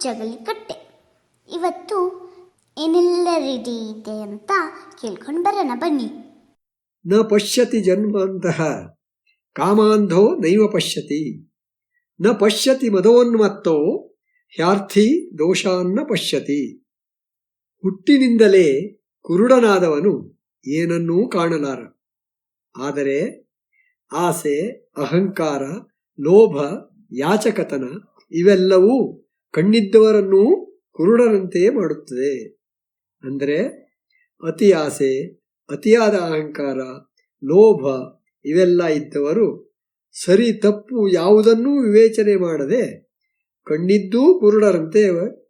ಜಗಲಿಕಟ್ಟೆ. ಇವತ್ತು ಏನೆಲ್ಲ ರೆಡಿ ಇದೆ ಅಂತ ಕೇಳ್ಕೊಂಡು ಬರೋಣ ಬನ್ನಿ. ನ ಪಶ್ಯತಿ ಜನ್ಮಾಂತಃ ಕಾಮಾಂಧೋ ನೈವ ಪಶ್ಯತಿ, ನ ಪಶ್ಯತಿ ಮದೋನ್ಮತ್ತೋ ಹ್ಯಾರ್ಥಿ ದೋಷಾನ್ನ ಪಶ್ಯತಿ. ಹುಟ್ಟಿನಿಂದಲೇ ಕುರುಡನಾದವನು ಏನನ್ನೂ ಕಾಣಲಾರ. ಆದರೆ ಆಸೆ, ಅಹಂಕಾರ, ಲೋಭ, ಯಾಚಕತನ ಇವೆಲ್ಲವೂ ಕಣ್ಣಿದ್ದವರನ್ನೂ ಕುರುಡರಂತೆ ಮಾಡುತ್ತದೆ. ಅಂದರೆ ಅತಿ ಆಸೆ, ಅತಿಯಾದ ಅಹಂಕಾರ, ಲೋಭ ಇವೆಲ್ಲ ಇದ್ದವರು ಸರಿ ತಪ್ಪು ಯಾವುದನ್ನೂ ವಿವೇಚನೆ ಮಾಡದೆ ಕಣ್ಣಿದ್ದೂ ಕುರುಡರಂತೆ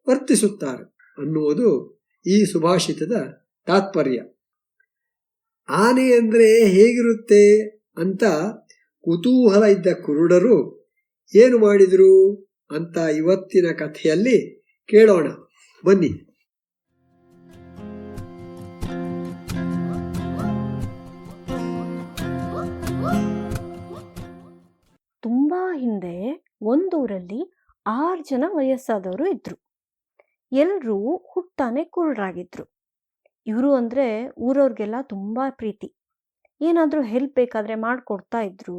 ವರ್ತಿಸುತ್ತಾರೆ ಅನ್ನುವುದು ಈ ಸುಭಾಷಿತದ ತಾತ್ಪರ್ಯ. ಆನೆ ಅಂದರೆ ಹೇಗಿರುತ್ತೆ ಅಂತ ಕುತೂಹಲ ಇದ್ದ ಕುರುಡರು ಏನು ಮಾಡಿದರು ಅಂತ ಇವತ್ತಿನ ಕಥೆಯಲ್ಲಿ ಕೇಳೋಣ ಬನ್ನಿ. ತುಂಬಾ ಹಿಂದೆ ಒಂದೂರಲ್ಲಿ 6 ಜನ ವಯಸ್ಸಾದವರು ಇದ್ರು. ಎಲ್ರೂ ಹುಟ್ಟಾನೆ ಕುರುಡರಾಗಿದ್ರು. ಇವರು ಅಂದ್ರೆ ಊರವ್ರಿಗೆಲ್ಲ ತುಂಬಾ ಪ್ರೀತಿ. ಏನಾದ್ರೂ ಹೆಲ್ಪ್ ಬೇಕಾದ್ರೆ ಮಾಡ್ಕೊಡ್ತಾ ಇದ್ರು.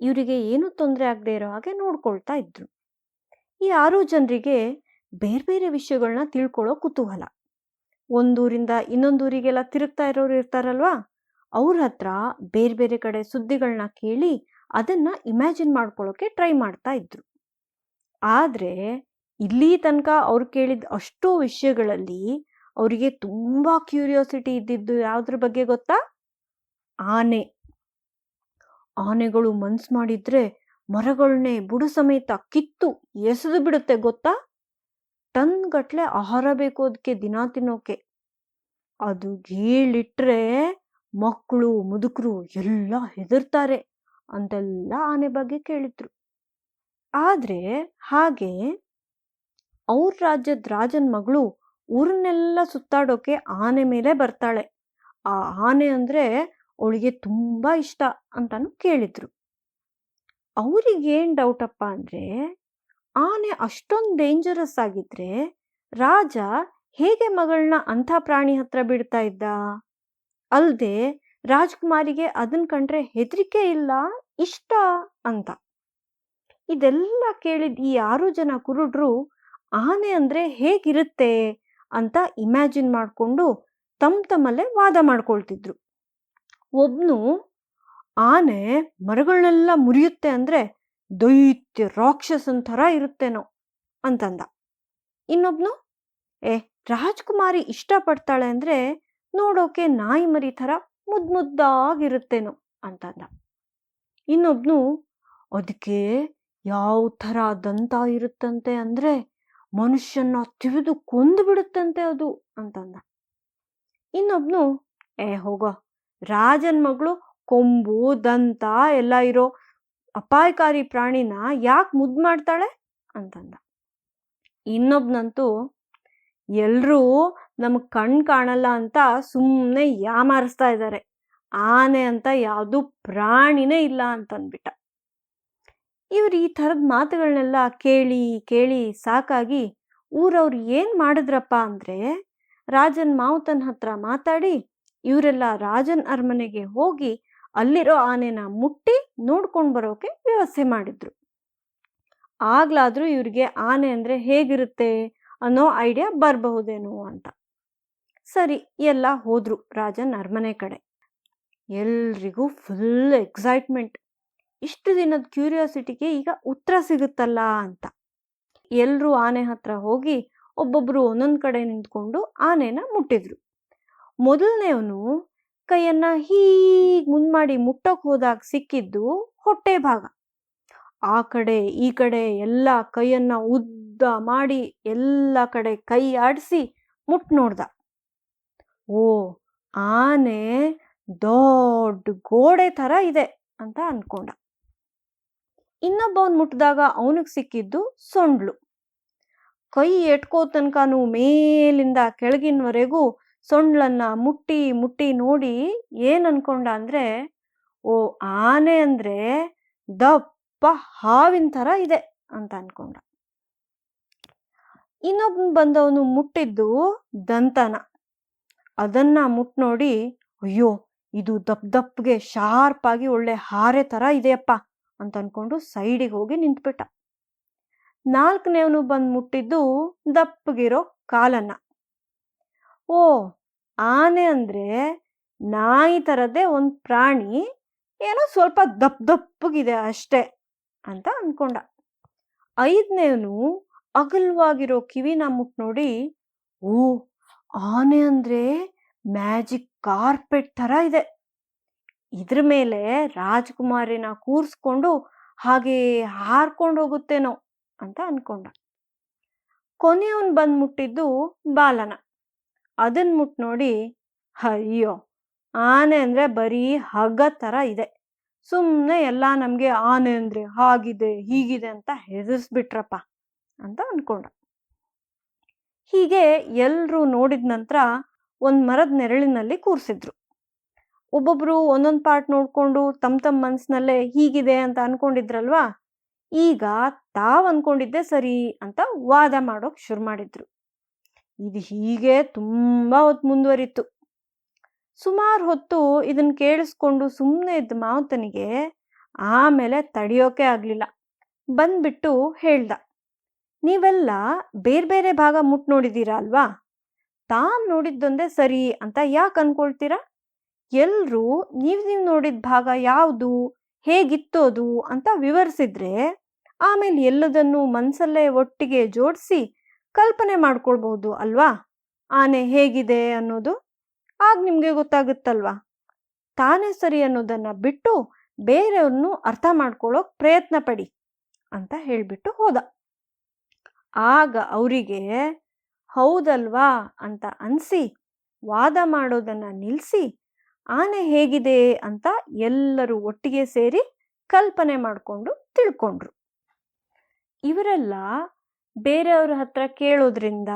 ಇವರಿಗೆ ಏನು ತೊಂದರೆ ಆಗದೆ ಇರೋ ಹಾಗೆ ನೋಡ್ಕೊಳ್ತಾ ಇದ್ರು. ಈ 6 ಜನರಿಗೆ ಬೇರೆ ಬೇರೆ ವಿಷಯಗಳನ್ನ ತಿಳ್ಕೊಳ್ಳೋ ಕುತೂಹಲ. ಒಂದೂರಿಂದ ಇನ್ನೊಂದೂರಿಗೆಲ್ಲ ತಿರುಗ್ತಾ ಇರೋರು ಇರ್ತಾರಲ್ವಾ, ಅವ್ರ ಹತ್ರ ಬೇರೆ ಬೇರೆ ಕಡೆ ಸುದ್ದಿಗಳನ್ನ ಕೇಳಿ ಅದನ್ನ ಇಮ್ಯಾಜಿನ್ ಮಾಡ್ಕೊಳ್ಳೋಕೆ ಟ್ರೈ ಮಾಡ್ತಾ ಇದ್ರು. ಆದ್ರೆ ಇಲ್ಲಿ ತನಕ ಅವ್ರು ಕೇಳಿದ ಅಷ್ಟೋ ವಿಷಯಗಳಲ್ಲಿ ಅವರಿಗೆ ತುಂಬಾ ಕ್ಯೂರಿಯಾಸಿಟಿ ಇದ್ದಿದ್ದು ಯಾವ್ದ್ರ ಬಗ್ಗೆ ಗೊತ್ತಾ? ಆನೆ. ಆನೆಗಳು ಮನ್ಸು ಮಾಡಿದ್ರೆ ಮರಗಳನ್ನೇ ಬುಡ ಸಮೇತ ಕಿತ್ತು ಎಸೆದು ಬಿಡುತ್ತೆ ಗೊತ್ತಾ? ಟನ್ ಗಟ್ಲೆ ಆಹಾರ ಬೇಕು ಅದಕ್ಕೆ ದಿನ ತಿನ್ನೋಕೆ. ಅದು ಗೀಳಿಟ್ರೆ ಮಕ್ಕಳು ಮುದುಕರು ಎಲ್ಲ ಹೆದರ್ತಾರೆ ಅಂತೆಲ್ಲ ಆನೆ ಬಗ್ಗೆ ಕೇಳಿದ್ರು. ಆದ್ರೆ ಹಾಗೆ ಅವ್ರ ರಾಜ್ಯದ ರಾಜನ ಮಗಳು ಊರನ್ನೆಲ್ಲ ಸುತ್ತಾಡೋಕೆ ಆನೆ ಮೇಲೆ ಬರ್ತಾಳೆ. ಆ ಆನೆ ಅಂದ್ರೆ ಅವಳಿಗೆ ತುಂಬಾ ಇಷ್ಟ ಅಂತಾನು ಕೇಳಿದ್ರು. ಅವ್ರಿಗೇನ್ ಡೌಟಪ್ಪ ಅಂದ್ರೆ, ಆನೆ ಅಷ್ಟೊಂದು ಡೇಂಜರಸ್ ಆಗಿದ್ರೆ ರಾಜ ಹೇಗೆ ಮಗಳನ್ನ ಅಂಥ ಪ್ರಾಣಿ ಹತ್ರ ಬಿಡ್ತಾ ಇದ್ದ? ಅಲ್ದೆ ರಾಜ್ಕುಮಾರಿಗೆ ಅದನ್ ಕಂಡ್ರೆ ಹೆದರಿಕೆ ಇಲ್ಲ, ಇಷ್ಟ ಅಂತ. ಇದೆಲ್ಲ ಕೇಳಿದ ಈ 6 ಜನ ಕುರುಡ್ರು ಆನೆ ಅಂದ್ರೆ ಹೇಗಿರುತ್ತೆ ಅಂತ ಇಮ್ಯಾಜಿನ್ ಮಾಡ್ಕೊಂಡು ತಮ್ಮಲ್ಲೇ ವಾದ ಮಾಡ್ಕೊಳ್ತಿದ್ರು. ಒಬ್ನು ಆನೆ ಮರಗಳನ್ನೆಲ್ಲ ಮುರಿಯುತ್ತೆ ಅಂದ್ರೆ ದೈತ್ಯ ರಾಕ್ಷಸನ್ ಥರ ಇರುತ್ತೇನೋ ಅಂತಂದ. ಇನ್ನೊಬ್ನು ರಾಜ್ಕುಮಾರಿ ಇಷ್ಟಪಡ್ತಾಳೆ ಅಂದ್ರೆ ನೋಡೋಕೆ ನಾಯಿ ಮರಿ ಥರ ಮುದ್ದಾಗಿರುತ್ತೇನೋ ಅಂತಂದ. ಇನ್ನೊಬ್ನು ಅದಕ್ಕೆ ಯಾವ ಥರ ದಂತ ಇರುತ್ತಂತೆ ಅಂದ್ರೆ ಮನುಷ್ಯನ ತಿವಿದು ಕೊಂದು ಬಿಡುತ್ತಂತೆ ಅದು ಅಂತಂದ. ಇನ್ನೊಬ್ನು ಹೋಗೋ, ರಾಜನ್ ಮಗಳು ಕೊಂಬು ದಂತ ಎಲ್ಲ ಇರೋ ಅಪಾಯಕಾರಿ ಪ್ರಾಣಿನ ಯಾಕೆ ಮುದ್ದು ಮಾಡ್ತಾಳೆ ಅಂತಂದ. ಇನ್ನೊಬ್ನಂತೂ ಎಲ್ರೂ ನಮಗ್ ಕಣ್ ಕಾಣಲ್ಲ ಅಂತ ಸುಮ್ಮನೆ ಯಾಮಾರಿಸ್ತಾ ಇದ್ದಾರೆ, ಆನೆ ಅಂತ ಯಾವುದು ಪ್ರಾಣಿನೇ ಇಲ್ಲ ಅಂತಂದ್ಬಿಟ್ಟ. ಇವ್ರು ಈ ಥರದ ಮಾತುಗಳನ್ನೆಲ್ಲ ಕೇಳಿ ಕೇಳಿ ಸಾಕಾಗಿ ಊರವ್ರು ಏನ್ ಮಾಡಿದ್ರಪ್ಪ ಅಂದ್ರೆ, ರಾಜನ್ ಮಾವುತನ ಹತ್ರ ಮಾತಾಡಿ ಇವರೆಲ್ಲ ರಾಜನ್ ಅರಮನೆಗೆ ಹೋಗಿ ಅಲ್ಲಿರೋ ಆನೆನ ಮುಟ್ಟಿ ನೋಡ್ಕೊಂಡು ಬರೋಕೆ ವ್ಯವಸ್ಥೆ ಮಾಡಿದ್ರು. ಆಗ್ಲಾದ್ರೂ ಇವ್ರಿಗೆ ಆನೆ ಅಂದ್ರೆ ಹೇಗಿರುತ್ತೆ ಅನ್ನೋ ಐಡಿಯಾ ಬರಬಹುದೇನೋ ಅಂತ. ಸರಿ, ಎಲ್ಲ ಹೋದ್ರು ರಾಜನ್ ಅರಮನೆ ಕಡೆ. ಎಲ್ರಿಗೂ ಫುಲ್ ಎಕ್ಸೈಟ್ಮೆಂಟ್. ಇಷ್ಟು ದಿನದ ಕ್ಯೂರಿಯಾಸಿಟಿಗೆ ಈಗ ಉತ್ತರ ಸಿಗುತ್ತಲ್ಲ ಅಂತ. ಎಲ್ರೂ ಆನೆ ಹತ್ರ ಹೋಗಿ ಒಬ್ಬೊಬ್ರು ಒಂದೊಂದ್ ಕಡೆ ನಿಂತ್ಕೊಂಡು ಆನೆನ ಮುಟ್ಟಿದ್ರು. ಮೊದಲನೇವನು ಕೈಯನ್ನ ಹೀಗ್ ಮುಂದ್ಮಾಡಿ ಮುಟ್ಟೋಕ್ ಹೋದಾಗ ಸಿಕ್ಕಿದ್ದು ಹೊಟ್ಟೆ ಭಾಗ. ಆ ಕಡೆ ಈ ಕಡೆ ಎಲ್ಲ ಕೈಯನ್ನ ಉದ್ದ ಮಾಡಿ ಎಲ್ಲ ಕಡೆ ಕೈ ಆಡಿಸಿ ಮುಟ್ ನೋಡ್ದ. ಓ, ಆನೆ ದೊಡ್ಡ ಗೋಡೆ ಥರ ಇದೆ ಅಂತ ಅನ್ಕೊಂಡ. ಇನ್ನೊಬ್ಬವನ್ ಮುಟ್ಟಿದಾಗ ಅವನಿಗೆ ಸಿಕ್ಕಿದ್ದು ಸೊಂಡ್ಲು. ಕೈ ಎಟ್ಕೋ ತನಕನೂ ಮೇಲಿಂದ ಕೆಳಗಿನವರೆಗೂ ಸೊಂಡ್ಲನ್ನ ಮುಟ್ಟಿ ಮುಟ್ಟಿ ನೋಡಿ ಏನ್ ಅನ್ಕೊಂಡ ಅಂದ್ರೆ, ಓ, ಆನೆ ಅಂದ್ರೆ ದಪ್ಪ ಹಾವಿನ ಥರ ಇದೆ ಅಂತ ಅನ್ಕೊಂಡ. ಇನ್ನೊಬ್ಬ ಬಂದವನು ಮುಟ್ಟಿದ್ದು ದಂತನ. ಅದನ್ನ ಮುಟ್ ನೋಡಿ, ಅಯ್ಯೋ ಇದು ದಪ್ಪಗೆ ಶಾರ್ಪ್ ಆಗಿ ಒಳ್ಳೆ ಹಾರೆ ತರ ಇದೆಯಪ್ಪ ಅಂತ ಅನ್ಕೊಂಡು ಸೈಡಿಗೆ ಹೋಗಿ ನಿಂತ್ಬಿಟ್ಟ. ನಾಲ್ಕನೇವನು ಬಂದು ಮುಟ್ಟಿದ್ದು ದಪ್ಪಗಿರೋ ಕಾಲನ್ನ. ಓ, ಆನೆ ಅಂದ್ರೆ ನಾಯಿ ತರದೇ ಒಂದು ಪ್ರಾಣಿ, ಏನೋ ಸ್ವಲ್ಪ ದಪ್ಪಗಿದೆ ಅಷ್ಟೇ ಅಂತ ಅನ್ಕೊಂಡ. ಐದನೇವನು ಅಗಲವಾಗಿರೋ ಕಿವಿನ ಮುಟ್ ನೋಡಿ, ಓ, ಆನೆ ಅಂದ್ರೆ ಮ್ಯಾಜಿಕ್ ಕಾರ್ಪೆಟ್ ತರ ಇದೆ, ಇದ್ರ ಮೇಲೆ ರಾಜಕುಮಾರಿನ ಕೂರ್ಸ್ಕೊಂಡು ಹಾಗೆ ಹಾರ್ಕೊಂಡು ಹೋಗುತ್ತೇನೋ ಅಂತ ಅನ್ಕೊಂಡ. ಕೊನೆಯವನ್ ಬಂದ್ ಮುಟ್ಟಿದ್ದು ಬಾಲನ. ಅದನ್ ಮುಟ್ ನೋಡಿ, ಅಯ್ಯೋ, ಆನೆ ಅಂದ್ರೆ ಬರೀ ಹಗ್ಗ ತರ ಇದೆ, ಸುಮ್ಮನೆ ಎಲ್ಲ ನಮ್ಗೆ ಆನೆ ಅಂದ್ರೆ ಹಾಗಿದೆ ಹೀಗಿದೆ ಅಂತ ಹೆದರ್ಸ್ಬಿಟ್ರಪ್ಪ ಅಂತ ಅನ್ಕೊಂಡ. ಹೀಗೆ ಎಲ್ರೂ ನೋಡಿದ ನಂತರ ಒಂದ್ ಮರದ ನೆರಳಿನಲ್ಲಿ ಕೂರ್ಸಿದ್ರು. ಒಬ್ಬೊಬ್ರು ಒಂದೊಂದ್ ಪಾರ್ಟ್ ನೋಡ್ಕೊಂಡು ತಮ್ಮ ಮನ್ಸಿನಲ್ಲೇ ಹೀಗಿದೆ ಅಂತ ಅನ್ಕೊಂಡಿದ್ರಲ್ವಾ, ಈಗ ತಾವ್ ಅನ್ಕೊಂಡಿದ್ದೆ ಸರಿ ಅಂತ ವಾದ ಮಾಡೋಕ್ ಶುರು ಮಾಡಿದ್ರು. ಇದು ಹೀಗೆ ತುಂಬಾ ಹೊತ್ತು ಮುಂದುವರಿತು. ಸುಮಾರು ಹೊತ್ತು ಇದನ್ನ ಕೇಳಿಸ್ಕೊಂಡು ಸುಮ್ಮನೆ ಇದ್ದ ಮಾವತನಿಗೆ ಆಮೇಲೆ ತಡೆಯೋಕೆ ಆಗ್ಲಿಲ್ಲ. ಬಂದ್ಬಿಟ್ಟು ಹೇಳ್ದ, ನೀವೆಲ್ಲ ಬೇರೆ ಬೇರೆ ಭಾಗ ಮುಟ್ ನೋಡಿದೀರಾ ಅಲ್ವಾ, ತಾವ್ ನೋಡಿದ್ದೊಂದೇ ಸರಿ ಅಂತ ಯಾಕೆ ಅನ್ಕೊಳ್ತೀರಾ? ಎಲ್ರೂ ನೀವ್ ನೋಡಿದ ಭಾಗ ಯಾವುದು, ಹೇಗಿತ್ತೋದು ಅಂತ ವಿವರಿಸಿದ್ರೆ ಆಮೇಲೆ ಎಲ್ಲದನ್ನು ಮನ್ಸಲ್ಲೇ ಒಟ್ಟಿಗೆ ಜೋಡಿಸಿ ಕಲ್ಪನೆ ಮಾಡ್ಕೊಳ್ಬಹುದು ಅಲ್ವಾ, ಆನೆ ಹೇಗಿದೆ ಅನ್ನೋದು. ಆಗ ನಿಮ್ಗೆ ಗೊತ್ತಾಗುತ್ತಲ್ವಾ. ತಾನೇ ಸರಿ ಅನ್ನೋದನ್ನ ಬಿಟ್ಟು ಬೇರೆಯವ್ರನ್ನು ಅರ್ಥ ಮಾಡ್ಕೊಳ್ಳೋಕ್ ಪ್ರಯತ್ನ ಪಡಿ ಅಂತ ಹೇಳ್ಬಿಟ್ಟು ಹೋದ. ಆಗ ಅವರಿಗೆ ಹೌದಲ್ವಾ ಅಂತ ಅನ್ಸಿ ವಾದ ಮಾಡೋದನ್ನ ನಿಲ್ಸಿ ಆನೆ ಹೇಗಿದೆ ಅಂತ ಎಲ್ಲರೂ ಒಟ್ಟಿಗೆ ಸೇರಿ ಕಲ್ಪನೆ ಮಾಡಿಕೊಂಡು ತಿಳ್ಕೊಂಡ್ರು. ಇವರೆಲ್ಲ ಬೇರೆಯವ್ರ ಹತ್ರ ಕೇಳೋದ್ರಿಂದ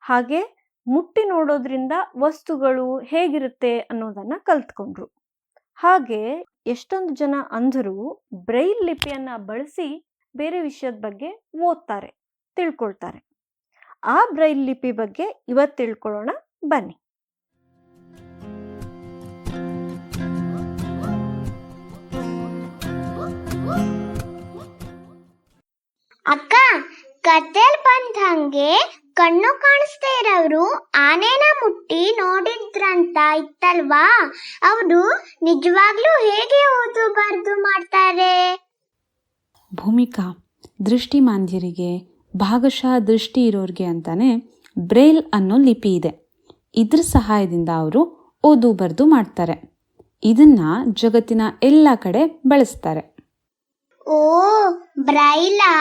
ಹಾಗೆ ಮುಟ್ಟಿ ನೋಡೋದ್ರಿಂದ ವಸ್ತುಗಳು ಹೇಗಿರುತ್ತೆ ಅನ್ನೋದನ್ನ ಕಲ್ತ್ಕೊಂಡ್ರು. ಹಾಗೆ ಎಷ್ಟೊಂದು ಜನ ಅಂಧರು ಬ್ರೈಲ್ ಲಿಪಿಯನ್ನ ಬಳಸಿ ಬೇರೆ ವಿಷಯದ ಬಗ್ಗೆ ಓದ್ತಾರೆ, ತಿಳ್ಕೊಳ್ತಾರೆ. ಆ ಬ್ರೈಲ್ ಲಿಪಿ ಬಗ್ಗೆ ಇವತ್ತು ತಿಳ್ಕೊಳ್ಳೋಣ ಬನ್ನಿ. ಅಕ್ಕ, ಕತೆಲ್ ಬಂದಂಗೆ ಕಣ್ಣು ಕಾಣಿಸ್ತಾ ಇರೋರು ಆನೆನ ಮುಟ್ಟಿ ನೋಡಿದ್ರಂತ ಇತ್ತಲ್ವಾ, ಅವರು ನಿಜವಾಗ್ಲೂ ಹೇಗೆ ಓದು ಬರ್ದು ಮಾಡ್ತಾರೆ? ಭೂಮಿಕಾ, ದೃಷ್ಟಿಮಾಂದ್ಯರಿಗೆ, ಭಾಗಶಃ ದೃಷ್ಟಿ ಇರೋರಿಗೆ ಅಂತಾನೆ ಬ್ರೈಲ್ ಅನ್ನೋ ಲಿಪಿ ಇದೆ. ಇದ್ರ ಸಹಾಯದಿಂದ ಅವರು ಓದು ಬರ್ದು ಮಾಡ್ತಾರೆ. ಇದನ್ನ ಜಗತ್ತಿನ ಎಲ್ಲ ಕಡೆ ಬಳಸ್ತಾರೆ. ಓ, ಬ್ರೈಲಾ?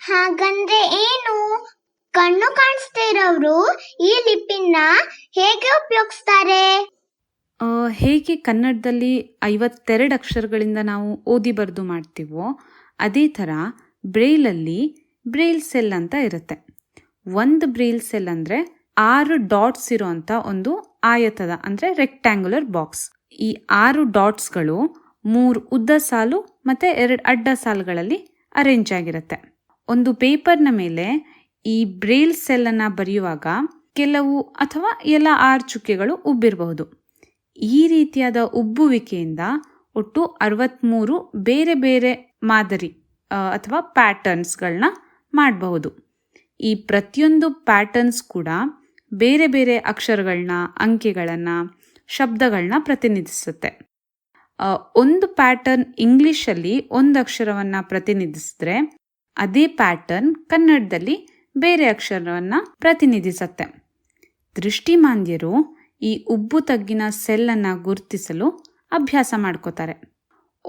ಹಾಗಂದ್ರೆ ಏನು? ಕಣ್ಣು ಕಾಣಿಸ್ತಾ ಇರೋರು ಈ ಲಿಪಿನ ಹೇಗೆ ಉಪಯೋಗಿಸ್ತಾರೆ? ಹೇಗೆ ಕನ್ನಡದಲ್ಲಿ 52 ಅಕ್ಷರಗಳಿಂದ ನಾವು ಓದಿ ಬರ್ದು ಮಾಡ್ತೀವೋ ಅದೇ ಥರ ಬ್ರೈಲಲ್ಲಿ ಬ್ರೈಲ್ ಸೆಲ್ ಅಂತ ಇರುತ್ತೆ. ಒಂದು ಬ್ರೈಲ್ ಸೆಲ್ ಅಂದರೆ 6 ಡಾಟ್ಸ್ ಇರೋಂಥ ಒಂದು ಆಯತದ ಅಂದರೆ ರೆಕ್ಟ್ಯಾಂಗ್ಯುಲರ್ ಬಾಕ್ಸ್. ಈ 6 ಡಾಟ್ಸ್ಗಳು 3 ಉದ್ದ ಸಾಲು ಮತ್ತು 2 ಅಡ್ಡ ಸಾಲುಗಳಲ್ಲಿ ಅರೇಂಜ್ ಆಗಿರುತ್ತೆ. ಒಂದು ಪೇಪರ್ನ ಮೇಲೆ ಈ ಬ್ರೈಲ್ ಸೆಲ್ಲನ್ನು ಬರೆಯುವಾಗ ಕೆಲವು ಅಥವಾ ಎಲ್ಲ 6 ಚುಕ್ಕೆಗಳು ಉಬ್ಬಿರಬಹುದು. ಈ ರೀತಿಯಾದ ಉಬ್ಬುವಿಕೆಯಿಂದ ಒಟ್ಟು 63 ಬೇರೆ ಬೇರೆ ಮಾದರಿ ಅಥವಾ ಪ್ಯಾಟರ್ನ್ಸ್ಗಳನ್ನ ಮಾಡಬಹುದು. ಈ ಪ್ರತಿಯೊಂದು ಪ್ಯಾಟರ್ನ್ಸ್ ಕೂಡ ಬೇರೆ ಬೇರೆ ಅಕ್ಷರಗಳನ್ನ, ಅಂಕೆಗಳನ್ನು, ಶಬ್ದಗಳನ್ನ ಪ್ರತಿನಿಧಿಸುತ್ತೆ. ಒಂದು ಪ್ಯಾಟರ್ನ್ ಇಂಗ್ಲಿಷಲ್ಲಿ ಒಂದು ಅಕ್ಷರವನ್ನು ಪ್ರತಿನಿಧಿಸಿದ್ರೆ ಅದೇ ಪ್ಯಾಟರ್ನ್ ಕನ್ನಡದಲ್ಲಿ ಬೇರೆ ಅಕ್ಷರವನ್ನು ಪ್ರತಿನಿಧಿಸುತ್ತೆ. ದೃಷ್ಟಿಮಾಂದ್ಯರು ಈ ಉಬ್ಬು ತಗ್ಗಿನ ಸೆಲ್ಲನ್ನು ಗುರುತಿಸಲು ಅಭ್ಯಾಸ ಮಾಡ್ಕೋತಾರೆ.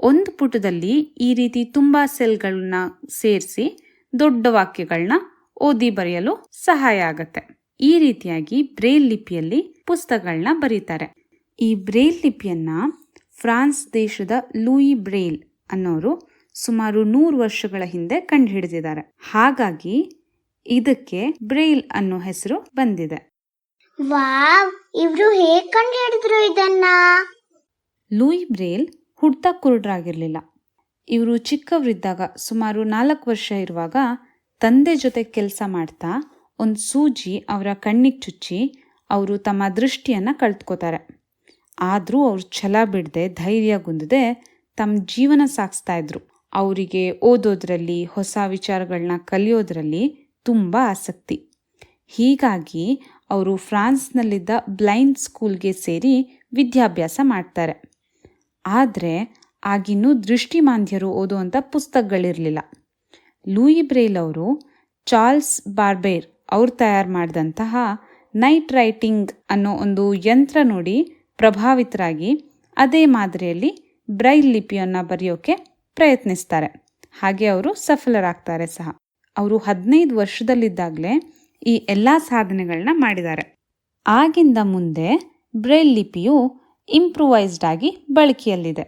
ಒಂದು ಪುಟದಲ್ಲಿ ಈ ರೀತಿ ತುಂಬ ಸೆಲ್ಗಳನ್ನ ಸೇರಿಸಿ ದೊಡ್ಡ ವಾಕ್ಯಗಳನ್ನ ಓದಿ ಬರೆಯಲು ಸಹಾಯ ಆಗುತ್ತೆ. ಈ ರೀತಿಯಾಗಿ ಬ್ರೈಲ್ ಲಿಪಿಯಲ್ಲಿ ಪುಸ್ತಕಗಳನ್ನ ಬರೀತಾರೆ. ಈ ಬ್ರೈಲ್ ಲಿಪಿಯನ್ನ ಫ್ರಾನ್ಸ್ ದೇಶದ ಲೂಯಿ ಬ್ರೈಲ್ ಅನ್ನೋರು ಸುಮಾರು 100 ವರ್ಷಗಳ ಹಿಂದೆ ಕಂಡುಹಿಡಿದಿದ್ದಾರೆ. ಹಾಗಾಗಿ ಇದಕ್ಕೆ ಬ್ರೈಲ್ ಅನ್ನೋ ಹೆಸರು ಬಂದಿದೆ. ವಾವ್, ಇವ್ರು ಹೇಗೆ ಕಂಡುಹಿಡಿದ್ರು ಇದನ್ನ? ಲೂಯಿ ಬ್ರೈಲ್ ಹುಡ್ತಾ ಕುರುಡ್ರಾಗಿರ್ಲಿಲ್ಲ. ಇವರು ಚಿಕ್ಕವರಿದ್ದಾಗ ಸುಮಾರು 4 ವರ್ಷ ಇರುವಾಗ ತಂದೆ ಜೊತೆ ಕೆಲಸ ಮಾಡ್ತಾ ಒಂದು ಸೂಜಿ ಅವರ ಕಣ್ಣಿಗೆ ಚುಚ್ಚಿ ಅವರು ತಮ್ಮ ದೃಷ್ಟಿಯನ್ನು ಕಳೆದುಕೋತಾರೆ. ಆದರೂ ಅವ್ರು ಛಲ ಬಿಡದೆ ಧೈರ್ಯಗುಂದದೆ ತಮ್ಮ ಜೀವನ ಸಾಗಿಸ್ತಾ ಇದ್ರು. ಅವರಿಗೆ ಓದೋದ್ರಲ್ಲಿ, ಹೊಸ ವಿಚಾರಗಳನ್ನ ಕಲಿಯೋದ್ರಲ್ಲಿ ತುಂಬ ಆಸಕ್ತಿ. ಹೀಗಾಗಿ ಅವರು ಫ್ರಾನ್ಸ್ನಲ್ಲಿದ್ದ ಬ್ಲೈಂಡ್ ಸ್ಕೂಲ್ಗೆ ಸೇರಿ ವಿದ್ಯಾಭ್ಯಾಸ ಮಾಡ್ತಾರೆ. ಆದರೆ ಆಗಿನ್ನೂ ದೃಷ್ಟಿಮಾಂದ್ಯರು ಓದುವಂಥ ಪುಸ್ತಕಗಳಿರಲಿಲ್ಲ. ಲೂಯಿ ಬ್ರೈಲ್ ಅವರು ಚಾರ್ಲ್ಸ್ ಬಾರ್ಬೇರ್ ಅವ್ರು ತಯಾರು ಮಾಡಿದಂತಹ ನೈಟ್ ರೈಟಿಂಗ್ ಅನ್ನೋ ಒಂದು ಯಂತ್ರ ನೋಡಿ ಪ್ರಭಾವಿತರಾಗಿ ಅದೇ ಮಾದರಿಯಲ್ಲಿ ಬ್ರೈಲ್ ಲಿಪಿಯನ್ನು ಬರೆಯೋಕೆ ಪ್ರಯತ್ನಿಸ್ತಾರೆ. ಹಾಗೆ ಅವರು ಸಫಲರಾಗ್ತಾರೆ ಸಹ. ಅವರು 15 ವರ್ಷದಲ್ಲಿದ್ದಾಗಲೇ ಈ ಎಲ್ಲ ಸಾಧನೆಗಳನ್ನ ಮಾಡಿದ್ದಾರೆ. ಆಗಿಂದ ಮುಂದೆ ಬ್ರೈಲ್ ಲಿಪಿಯು ಇಂಪ್ರೂವೈಸ್ಡ್ ಆಗಿ ಬಳಕೆಯಲ್ಲಿದೆ.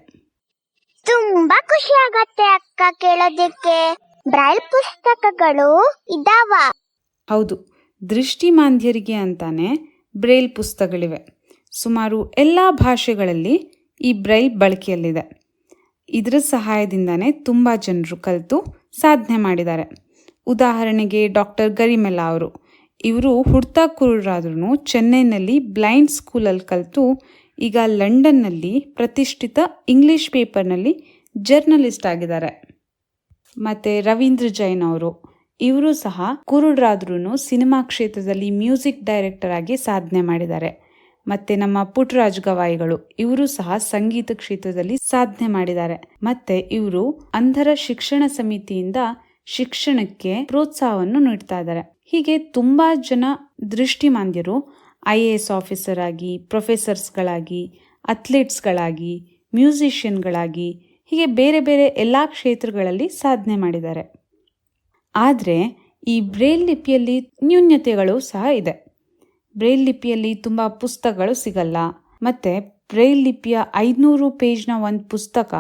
ತುಂಬಾ ಖುಷಿ ಆಗತ್ತೆ ಅಕ್ಕ ಕೇಳೋದಕ್ಕೆ. ಬ್ರೈಲ್ ಪುಸ್ತಕಗಳು ಇದಾವ? ಹೌದು, ದೃಷ್ಟಿಮಾಂದ್ಯರಿಗೆ ಅಂತಾನೆ ಬ್ರೈಲ್ ಪುಸ್ತಕಗಳಿವೆ. ಸುಮಾರು ಎಲ್ಲ ಭಾಷೆಗಳಲ್ಲಿ ಈ ಬ್ರೈಲ್ ಬಳಕೆಯಲ್ಲಿದೆ. ಇದರ ಸಹಾಯದಿಂದಾನೇ ತುಂಬ ಜನರು ಕಲಿತು ಸಾಧನೆ ಮಾಡಿದ್ದಾರೆ. ಉದಾಹರಣೆಗೆ ಡಾಕ್ಟರ್ ಗರಿಮೆಲ್ಲಾ ಅವರು. ಇವರು ಹುಡ್ತಾ ಕುರುಡರಾದ್ರೂ ಚೆನ್ನೈನಲ್ಲಿ ಬ್ಲೈಂಡ್ ಸ್ಕೂಲಲ್ಲಿ ಕಲಿತು ಈಗ ಲಂಡನ್ನಲ್ಲಿ ಪ್ರತಿಷ್ಠಿತ ಇಂಗ್ಲಿಷ್ ಪೇಪರ್ನಲ್ಲಿ ಜರ್ನಲಿಸ್ಟ್ ಆಗಿದ್ದಾರೆ. ಮತ್ತು ರವೀಂದ್ರ ಜೈನ್ ಅವರು, ಇವರು ಸಹ ಕುರುಡರಾದ್ರೂ ಸಿನಿಮಾ ಕ್ಷೇತ್ರದಲ್ಲಿ ಮ್ಯೂಸಿಕ್ ಡೈರೆಕ್ಟರ್ ಆಗಿ ಸಾಧನೆ ಮಾಡಿದ್ದಾರೆ. ಮತ್ತು ನಮ್ಮ ಪುಟ್ಟರಾಜ್ ಗವಾಯಿಗಳು, ಇವರು ಸಹ ಸಂಗೀತ ಕ್ಷೇತ್ರದಲ್ಲಿ ಸಾಧನೆ ಮಾಡಿದ್ದಾರೆ. ಮತ್ತು ಇವರು ಅಂಧರ ಶಿಕ್ಷಣ ಸಮಿತಿಯಿಂದ ಶಿಕ್ಷಣಕ್ಕೆ ಪ್ರೋತ್ಸಾಹವನ್ನು ನೀಡ್ತಾ ಇದ್ದಾರೆ. ಹೀಗೆ ತುಂಬ ಜನ ದೃಷ್ಟಿಮಾಂದ್ಯರು IAS ಆಫೀಸರ್ ಆಗಿ, ಪ್ರೊಫೆಸರ್ಸ್ಗಳಾಗಿ, ಅಥ್ಲೀಟ್ಸ್ಗಳಾಗಿ, ಮ್ಯೂಸಿಷಿಯನ್ಗಳಾಗಿ, ಹೀಗೆ ಬೇರೆ ಬೇರೆ ಎಲ್ಲ ಕ್ಷೇತ್ರಗಳಲ್ಲಿ ಸಾಧನೆ ಮಾಡಿದ್ದಾರೆ. ಆದರೆ ಈ ಬ್ರೈಲ್ ಲಿಪಿಯಲ್ಲಿ ನ್ಯೂನ್ಯತೆಗಳು ಸಹ ಇದೆ. ಬ್ರೈಲ್ ಲಿಪಿಯಲ್ಲಿ ತುಂಬ ಪುಸ್ತಕಗಳು ಸಿಗಲ್ಲ. ಮತ್ತು ಬ್ರೈಲ್ ಲಿಪಿಯ 500 ಪೇಜ್ನ ಒಂದು ಪುಸ್ತಕ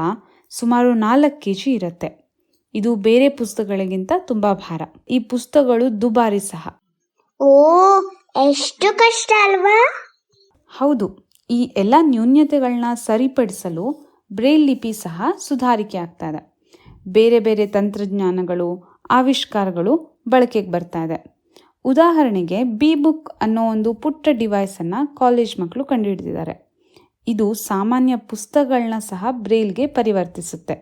ಸುಮಾರು 4 kg ಇರುತ್ತೆ. ಇದು ಬೇರೆ ಪುಸ್ತಕಗಳಿಗಿಂತ ತುಂಬ ಭಾರ. ಈ ಪುಸ್ತಕಗಳು ದುಬಾರಿ ಸಹ. ಓ, ಎಷ್ಟು ಕಷ್ಟ ಅಲ್ವಾ? ಹೌದು, ಈ ಎಲ್ಲ ನ್ಯೂನ್ಯತೆಗಳನ್ನ ಸರಿಪಡಿಸಲು ಬ್ರೈಲ್ ಲಿಪಿ ಸಹ ಸುಧಾರಿಕೆ ಆಗ್ತಾ ಇದೆ. ಬೇರೆ ಬೇರೆ ತಂತ್ರಜ್ಞಾನಗಳು, ಆವಿಷ್ಕಾರಗಳು ಬಳಕೆಗೆ ಬರ್ತಾ ಇದೆ. ಉದಾಹರಣೆಗೆ ಬಿ-ಬುಕ್ ಅನ್ನೋ ಒಂದು ಪುಟ್ಟ ಡಿವೈಸನ್ನು ಕಾಲೇಜ್ ಮಕ್ಕಳು ಕಂಡುಹಿಡಿದಿದ್ದಾರೆ. ಇದು ಸಾಮಾನ್ಯ ಪುಸ್ತಕಗಳನ್ನ ಸಹ ಬ್ರೈಲ್ಗೆ ಪರಿವರ್ತಿಸುತ್ತೆ.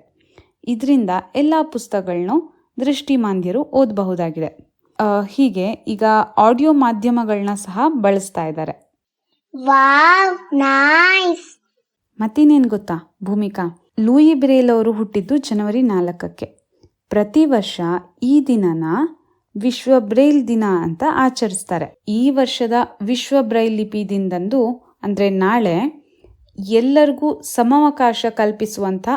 ಇದರಿಂದ ಎಲ್ಲ ಪುಸ್ತಕಗಳನ್ನು ದೃಷ್ಟಿಮಾಂದ್ಯರು ಓದಬಹುದಾಗಿದೆ. ಹೀಗೆ ಈಗ ಆಡಿಯೋ ಮಾಧ್ಯಮಗಳನ್ನ ಸಹ ಬಳಸ್ತಾ ಇದ್ದಾರೆ. Wow, nice. ಮತ್ತಿನ್ನೇನು ಗೊತ್ತಾ ಭೂಮಿಕಾ, ಲೂಯಿ ಬ್ರೈಲ್ ಅವರು ಹುಟ್ಟಿದ್ದು ಜನವರಿ 4ಕ್ಕೆ. ಪ್ರತಿ ವರ್ಷ ಈ ದಿನನ ವಿಶ್ವ ಬ್ರೈಲ್ ದಿನ ಅಂತ ಆಚರಿಸ್ತಾರೆ. ಈ ವರ್ಷದ ವಿಶ್ವ ಬ್ರೈಲ್ ಲಿಪಿ ದಿನದಂದು, ಅಂದರೆ ನಾಳೆ, ಎಲ್ಲರಿಗೂ ಸಮವಕಾಶ ಕಲ್ಪಿಸುವಂಥ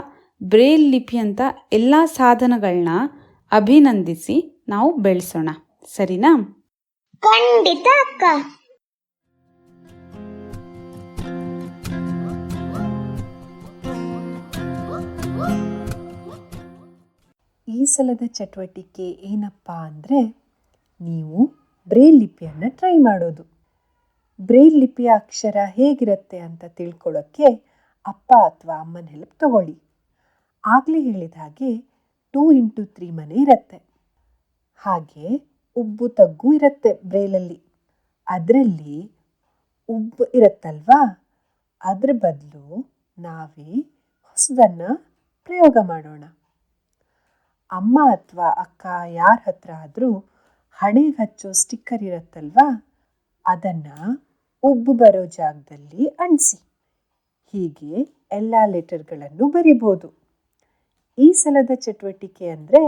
ಬ್ರೈಲ್ ಲಿಪಿ ಅಂತ ಎಲ್ಲ ಸಾಧನಗಳನ್ನ ಅಭಿನಂದಿಸಿ ನಾವು ಬೆಳೆಸೋಣ. ಸರಿನಾ? ಖಂಡಿತ ಅಕ್ಕ. ಈ ಸಲದ ಚಟುವಟಿಕೆ ಏನಪ್ಪ ಅಂದರೆ, ನೀವು ಬ್ರೈಲ್ ಲಿಪಿಯನ್ನು ಟ್ರೈ ಮಾಡೋದು. ಬ್ರೈಲ್ ಲಿಪಿಯ ಅಕ್ಷರ ಹೇಗಿರುತ್ತೆ ಅಂತ ತಿಳ್ಕೊಳ್ಳೋಕ್ಕೆ ಅಪ್ಪ ಅಥವಾ ಅಮ್ಮನ ಹೆಲ್ಪ್ ತಗೊಳ್ಳಿ. ಆಗಲೇ ಹೇಳಿದ ಹಾಗೆ 2x3 ಮನೆ ಇರುತ್ತೆ. ಹಾಗೆ ಉಬ್ಬು ತಗ್ಗು ಇರುತ್ತೆ ಬ್ರೈಲಲ್ಲಿ. ಅದರಲ್ಲಿ ಉಬ್ಬು ಇರುತ್ತಲ್ವಾ, ಅದ್ರ ಬದಲು ನಾವೇ ಹೊಸದನ್ನು ಪ್ರಯೋಗ ಮಾಡೋಣ. ಅಮ್ಮ ಅಥವಾ ಅಕ್ಕ ಯಾರ ಹತ್ರ ಆದರೂ ಹಣೆಗೆ ಹಚ್ಚೋ ಸ್ಟಿಕ್ಕರ್ ಇರುತ್ತಲ್ವಾ, ಅದನ್ನು ಉಬ್ಬು ಬರೋ ಜಾಗದಲ್ಲಿ ಅಂಟಿಸಿ. ಹೀಗೆ ಎಲ್ಲ ಲೆಟರ್ಗಳನ್ನು ಬರಿಬೋದು. ಈ ಸಲದ ಚಟುವಟಿಕೆ ಅಂದರೆ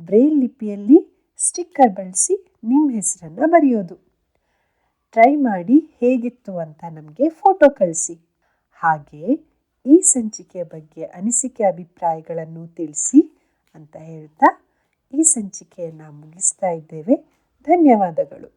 ಬ್ರೈಲ್ ಲಿಪಿಯಲ್ಲಿ ಸ್ಟಿಕ್ಕರ್ ಬಳಸಿ ನಿಮ್ಮ ಹೆಸರನ್ನು ಬರೆಯೋದು. ಟ್ರೈ ಮಾಡಿ ಹೇಗಿತ್ತು ಅಂತ ನಮಗೆ ಫೋಟೋ ಕಳಿಸಿ. ಹಾಗೆ ಈ ಸಂಚಿಕೆಯ ಬಗ್ಗೆ ಅನಿಸಿಕೆ ಅಭಿಪ್ರಾಯಗಳನ್ನು ತಿಳಿಸಿ ಅಂತ ಹೇಳ್ತಾ ಈ ಸಂಚಿಕೆಯನ್ನು ಮುಗಿಸ್ತಾ ಇದ್ದೇವೆ. ಧನ್ಯವಾದಗಳು.